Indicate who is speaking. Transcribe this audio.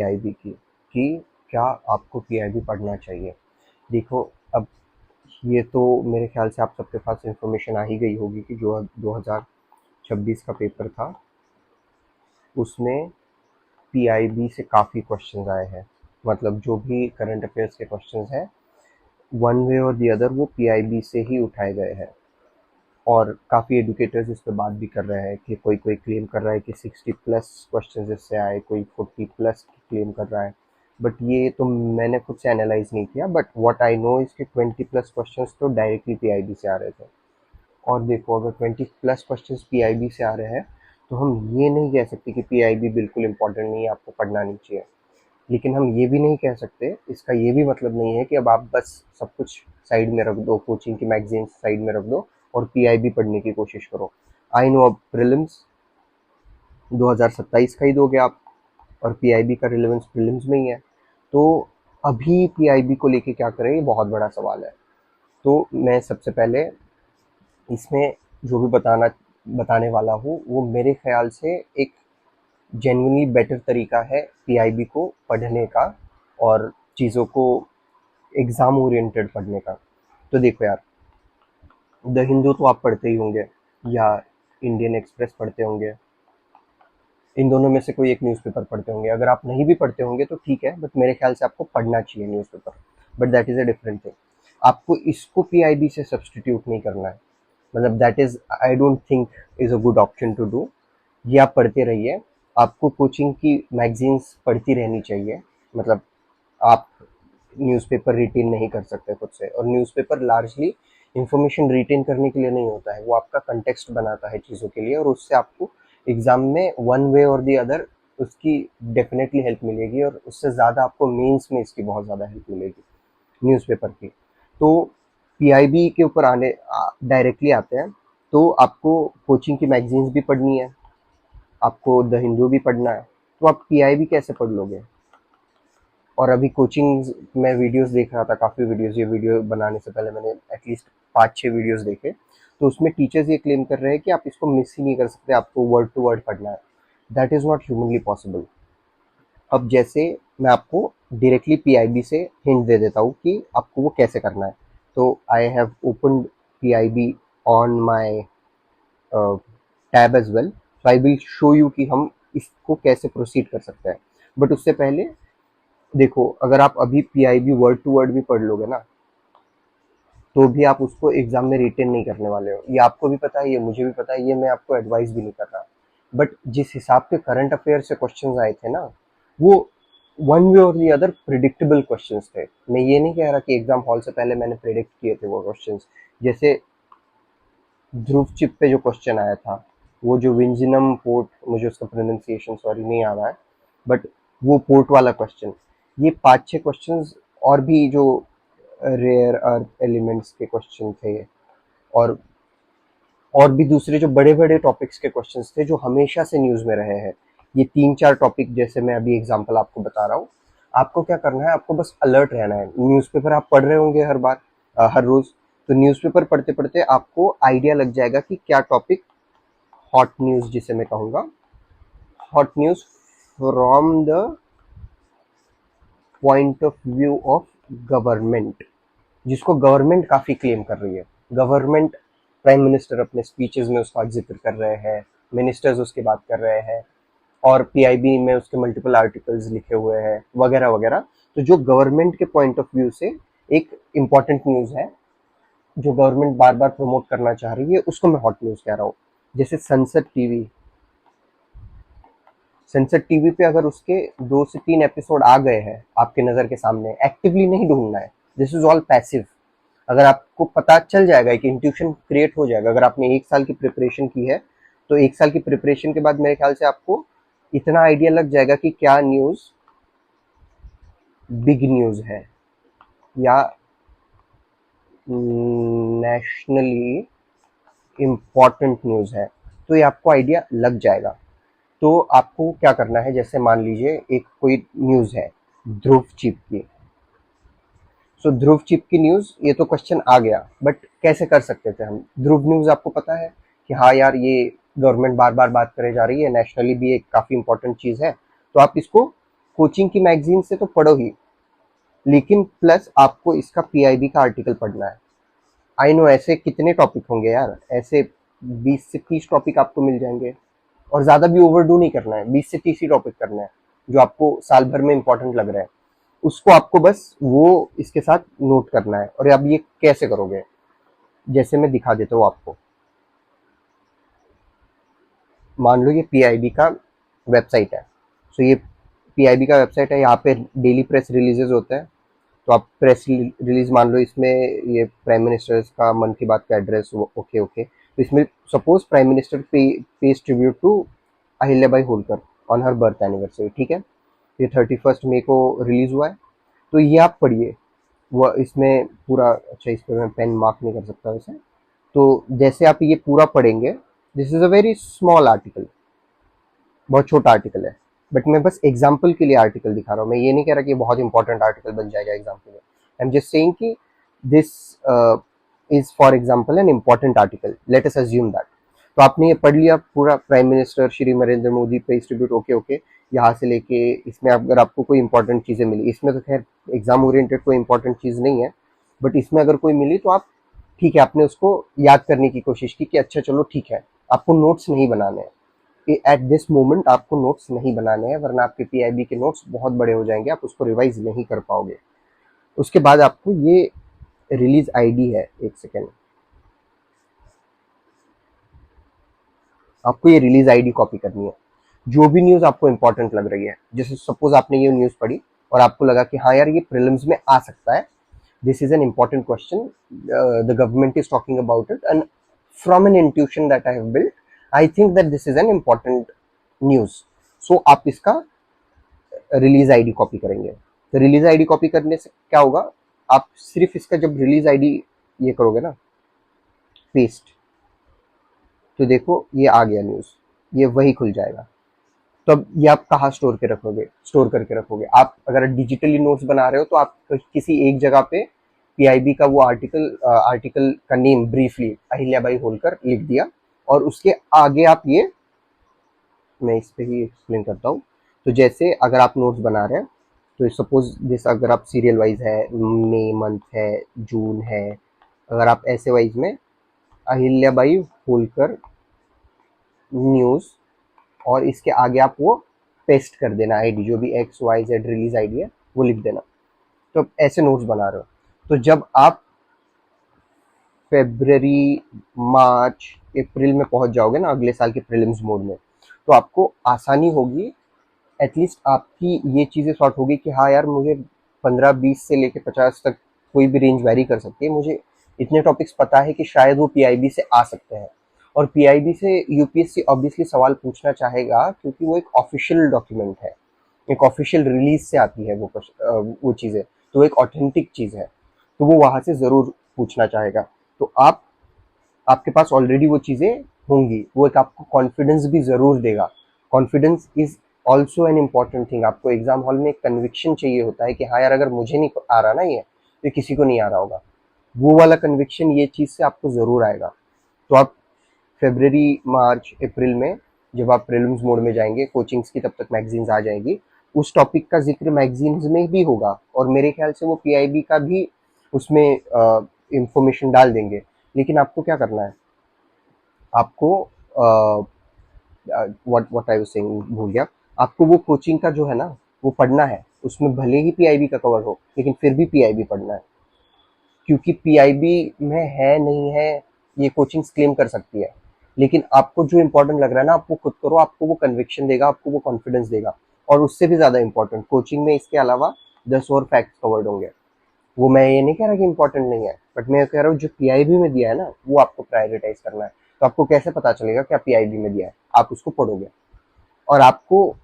Speaker 1: PIB की कि क्या आपको पीआईबी पढ़ना चाहिए। देखो, अब ये तो मेरे ख्याल से आप सबके पास इन्फॉर्मेशन आ ही गई होगी कि जो 2026 का पेपर था उसमें पीआईबी से काफ़ी क्वेश्चंस आए हैं। मतलब जो भी करंट अफेयर्स के क्वेश्चंस हैं वन वे और दी अदर वो पीआईबी से ही उठाए गए हैं। और काफ़ी एडुकेटर्स इस पे बात भी कर रहे हैं कि कोई क्लेम कर रहा है कि 60 प्लस क्वेश्चंस इससे आए, कोई 40 प्लस क्लेम कर रहा है। बट ये तो मैंने खुद से एनालाइज नहीं किया, but what I know is कि 20 प्लस क्वेश्चंस तो डायरेक्टली पीआईबी से आ रहे थे। और देखो, अगर 20 प्लस क्वेश्चंस पीआईबी से आ रहे हैं तो हम ये नहीं कह सकते कि पीआईबी बिल्कुल इंपॉर्टेंट नहीं है, आपको पढ़ना नहीं चाहिए। लेकिन हम ये भी नहीं कह सकते, इसका ये भी मतलब नहीं है कि अब आप बस सब कुछ साइड में रख दो, कोचिंग की मैगजीन साइड में रख दो और पीआईबी पढ़ने की कोशिश करो। आई नो अब प्रीलिम्स 2027 का ही दोगे आप, और पीआईबी का रिलेवेंस प्रीलिम्स में ही है। तो अभी पीआईबी को लेके क्या करें, ये बहुत बड़ा सवाल है। तो मैं सबसे पहले इसमें जो भी बताने वाला हूँ वो मेरे ख्याल से एक जेन्युइनली बेटर तरीका है पीआईबी को पढ़ने का और चीज़ों को एग्ज़ाम ओरिएंटेड पढ़ने का। तो देखो यार, द हिंदू तो आप पढ़ते ही होंगे या इंडियन एक्सप्रेस पढ़ते होंगे, इन दोनों में से कोई एक न्यूज़पेपर पढ़ते होंगे। अगर आप नहीं भी पढ़ते होंगे तो ठीक है, बट मेरे ख्याल से आपको पढ़ना चाहिए newspaper. But that is a different thing. आपको इसको पीआईबी से सब्सटीट्यूट नहीं करना है। मतलब that is, I don't think is a good option to do. ये आप पढ़ते रहिए। आपको कोचिंग की मैगजीन्स पढ़ती रहनी चाहिए। मतलब आप न्यूज़पेपर रिटेन नहीं कर सकते खुद से, और न्यूज़पेपर लार्जली इंफॉर्मेशन रिटेन करने के लिए नहीं होता है, वो आपका कंटेक्स्ट बनाता है चीज़ों के लिए, और उससे आपको एग्ज़ाम में वन वे और दी अदर उसकी डेफिनेटली हेल्प मिलेगी, और उससे ज़्यादा आपको मेंस में इसकी बहुत ज़्यादा हेल्प मिलेगी न्यूज़पेपर की। तो पीआईबी के ऊपर आने डायरेक्टली आते हैं। तो आपको कोचिंग की मैगजीन्स भी पढ़नी है, आपको द हिंदू भी पढ़ना है, तो आप पीआईबी कैसे पढ़ लोगे। और अभी कोचिंग में वीडियोस देख रहा था, काफ़ी वीडियोस, ये वीडियो बनाने से पहले मैंने एटलीस्ट 5-6 वीडियोस देखे। तो उसमें टीचर्स ये क्लेम कर रहे हैं कि आप इसको मिस ही नहीं कर सकते, आपको वर्ड टू वर्ड पढ़ना है। That is not humanly possible. अब जैसे मैं आपको डायरेक्टली पीआईबी से हिंट दे देता हूँ कि आपको वो कैसे करना है। तो I have opened PIB on my tab as well, so I will show you कि हम इसको कैसे प्रोसीड कर सकते हैं। बट उससे पहले देखो, अगर आप अभी पीआईबी वर्ड टू वर्ड भी पढ़ लोगे ना, तो भी आप उसको एग्जाम में रिटेन नहीं करने वाले हो। ये आपको भी पता है, ये मुझे भी पता है, ये मैं आपको एडवाइस भी नहीं कर रहा। बट जिस हिसाब के करंट अफेयर से क्वेश्चंस आए थे ना, वो वन वे और दी अदर प्रिडिक्टेबल क्वेश्चंस थे। मैं ये नहीं कह रहा कि एग्जाम हॉल से पहले मैंने प्रिडिक्ट किए थे वो क्वेश्चंस। जैसे ध्रुव चिप पे जो क्वेश्चन आया था, वो जो विंजनम पोर्ट, मुझे उसका प्रोनाउंसिएशन सॉरी नहीं आ रहा है, बट वो पोर्ट वाला क्वेश्चन, ये 5-6 क्वेश्चंस, और भी जो रेयर अर्थ एलिमेंट्स के क्वेश्चन थे, और और भी दूसरे जो बड़े बड़े टॉपिक्स के क्वेश्चंस थे जो हमेशा से न्यूज़ में रहे हैं। ये 3-4 टॉपिक जैसे मैं अभी एग्जांपल आपको बता रहा हूँ। आपको क्या करना है, आपको बस अलर्ट रहना है। न्यूज़पेपर आप पढ़ रहे होंगे हर बार, हर रोज। तो न्यूज़पेपर पढ़ते पढ़ते आपको आइडिया लग जाएगा कि क्या टॉपिक हॉट न्यूज़, जिसे मैं कहूँगा hot news from the point of view of government, जिसको गवर्नमेंट काफ़ी क्लेम कर रही है। गवर्नमेंट, प्राइम मिनिस्टर अपने स्पीचेस में उसका जिक्र कर रहे हैं, मिनिस्टर्स उसकी बात कर रहे हैं, और पीआईबी में उसके मल्टीपल आर्टिकल्स लिखे हुए हैं वगैरह वगैरह। तो जो गवर्नमेंट के पॉइंट ऑफ व्यू से एक इम्पॉर्टेंट न्यूज़ है, जो गवर्नमेंट बार बार प्रमोट करना चाह रही है, उसको मैं हॉट न्यूज़ कह रहा हूँ। जैसे संसद टीवी, संसद टीवी पे अगर उसके 2 से 3 एपिसोड आ गए हैं आपके नज़र के सामने, एक्टिवली नहीं ढूंढना है, दिस इज ऑल पैसिव। अगर आपको पता चल जाएगा, एक इंट्यूशन क्रिएट हो जाएगा, अगर आपने 1 साल की प्रिपरेशन की है, तो 1 साल की प्रिपरेशन के बाद मेरे ख्याल से आपको इतना आइडिया लग जाएगा कि क्या न्यूज़ बिग न्यूज़ है या नेशनली इम्पॉर्टेंट न्यूज़ है। तो ये आपको आइडिया लग जाएगा। तो आपको क्या करना है, जैसे मान लीजिए एक कोई न्यूज़ है ध्रुव चिप की। सो ध्रुव चिप की न्यूज़, ये तो क्वेश्चन आ गया, बट कैसे कर सकते थे हम। ध्रुव न्यूज़ आपको पता है कि हाँ यार, ये गवर्नमेंट बार बार बात करे जा रही है, नेशनली भी एक काफ़ी इंपॉर्टेंट चीज़ है, तो आप इसको कोचिंग की मैगजीन से तो पढ़ो ही, लेकिन प्लस आपको इसका पीआईबी का आर्टिकल पढ़ना है। आई नो ऐसे कितने टॉपिक होंगे यार, ऐसे 20 से 30 टॉपिक आपको मिल जाएंगे, और ज़्यादा भी ओवरडू नहीं करना है, 20 से 30 ही टॉपिक करना है जो आपको साल भर में इंपॉर्टेंट लग रहा है, उसको आपको बस वो इसके साथ नोट करना है। और अब ये कैसे करोगे, जैसे मैं दिखा देता हूँ आपको। मान लो ये पीआईबी का वेबसाइट है, सो ये पीआईबी का वेबसाइट है, यहाँ पे डेली प्रेस रिलीजेस होते हैं। तो आप प्रेस रिलीज मान लो, इसमें ये प्राइम मिनिस्टर का मन की बात का एड्रेस, ओके ओके। तो इसमें suppose prime minister pays tribute to Ahilyabai Holkar on her birth anniversary, ठीक है। ये 31 मई को रिलीज हुआ है, तो ये आप पढ़िए। वह इसमें पूरा, अच्छा इस पर मैं पेन मार्क नहीं कर सकता वैसे। तो जैसे आप ये पूरा पढ़ेंगे, this is a very small article, बहुत छोटा आर्टिकल है, बट मैं बस एग्जाम्पल के लिए आर्टिकल दिखा रहा हूँ। मैं ये नहीं कह रहा कि ये बहुत इंपॉर्टेंट आर्टिकल बन जाएगा एग्जाम के लिए। आई एम जस्ट सेइंग कि this is for example an important article, let us assume that. तो आपने ये पढ़ लिया पूरा, prime minister Shri Narendra Modi page tribute, okay okay. यहाँ से लेके इसमें अगर आपको कोई इंपॉर्टेंट चीज़ें मिली, इसमें तो खैर एग्जाम ओरिएंटेड कोई इंपॉर्टेंट चीज़ नहीं है, बट इसमें अगर कोई मिली तो आप, ठीक है, आपने उसको याद करने की कोशिश की कि अच्छा चलो ठीक है, आपको नोट्स नहीं बनाने हैं एट दिस मोमेंट, आपको नोट्स नहीं बनाने हैं, वरना आपके पीआईबी के नोट्स बहुत बड़े हो जाएंगे, आप उसको रिवाइज नहीं कर पाओगे। उसके बाद आपको ये रिलीज आईडी है, एक सेकेंड, आपको ये रिलीज आईडी कॉपी करनी है। जो भी न्यूज़ आपको इंपॉर्टेंट लग रही है, जैसे सपोज आपने ये न्यूज़ पढ़ी और आपको लगा कि हाँ यार ये प्रीलिम्स में आ सकता है, this is an important question, the government is talking about it, and from an intuition that I have built, I think that this is an important news. So आप इसका रिलीज आईडी कॉपी करेंगे। तो release ID copy करने से क्या होगा, आप सिर्फ इसका जब रिलीज आईडी ये करोगे ना, पेस्ट, तो देखो ये आ गया न्यूज़, ये वही खुल जाएगा। तो अब ये आप कहाँ स्टोर के रखोगे, स्टोर करके रखोगे। आप अगर डिजिटली नोट्स बना रहे हो तो आप किसी एक जगह पे पीआईबी का वो आर्टिकल का नेम ब्रीफली अहिल्याबाई होलकर लिख दिया, और उसके आगे आप ये, मैं इस पे ही एक्सप्लेन करता हूँ। तो जैसे अगर आप नोट्स बना रहे हैं, तो सपोज दिस, अगर आप सीरियल वाइज है, मई मंथ है, जून है, अगर आप ऐसे वाइज में अहिल्याबाई होलकर न्यूज़, और इसके आगे आप वो पेस्ट कर देना आईडी, जो भी XYZ रिलीज आईडी है वो लिख देना। तो ऐसे नोट्स बना रहे हो, तो जब आप फेब्रवरी, मार्च, अप्रैल में पहुंच जाओगे ना अगले साल के प्रीलिम्स मोड में, तो आपको आसानी होगी, एटलीस्ट आपकी ये चीज़ें सॉर्ट होगी कि हाँ यार मुझे 15-20 से लेके 50 तक कोई भी रेंज वेरी कर सकती है, मुझे इतने टॉपिक्स पता है कि शायद वो पीआईबी से आ सकते हैं। और पीआईबी से यूपीएससी ऑब्वियसली सवाल पूछना चाहेगा, क्योंकि वो एक ऑफिशियल डॉक्यूमेंट है, एक ऑफिशियल रिलीज से आती है वो चीज़ें, तो एक ऑथेंटिक चीज़ है, तो वो वहाँ से ज़रूर पूछना चाहेगा। तो आपके पास ऑलरेडी वो चीज़ें होंगी, वो एक आपको कॉन्फिडेंस भी ज़रूर देगा। Confidence is also an important thing. आपको एग्जाम हॉल में एक कन्विक्शन चाहिए होता है कि हाँ यार अगर मुझे नहीं आ रहा ना ये, तो किसी को नहीं आ रहा होगा, वो वाला कन्विक्शन ये चीज़ से आपको ज़रूर आएगा। तो आप फरवरी, मार्च, अप्रैल में जब आप प्रीलिम्स मोड में जाएंगे, कोचिंग्स की तब तक मैगजीन्स आ जाएगी, उस टॉपिक का जिक्र मैगजीन्स में भी होगा, और मेरे ख्याल से वो पीआईबी का भी उसमें इंफॉर्मेशन डाल देंगे। लेकिन आपको क्या करना है, आपको व्हाट आई वाज सेइंग भूल गया। आपको वो कोचिंग का जो है ना वो पढ़ना है, उसमें भले ही पीआईबी का कवर हो, लेकिन फिर भी पीआईबी पढ़ना है, क्योंकि पीआईबी में है नहीं है ये कोचिंग्स क्लेम कर सकती है, लेकिन आपको जो इंपॉर्टेंट लग रहा है ना, आप वो खुद करो, आपको वो कन्विक्शन देगा, आपको वो कॉन्फिडेंस देगा। और उससे भी ज़्यादा इंपॉर्टेंट, कोचिंग में इसके अलावा 10 और फैक्ट्स कवर्ड होंगे। वो मैं ये नहीं कह रहा कि इंपॉर्टेंट नहीं है, बट मैं कह रहा हूँ जो पीआईबी में दिया है ना वो आपको प्रायोरिटाइज करना है। तो आपको कैसे पता चलेगा क्या पीआईबी में दिया है, आप उसको पढ़ोगे, और आपको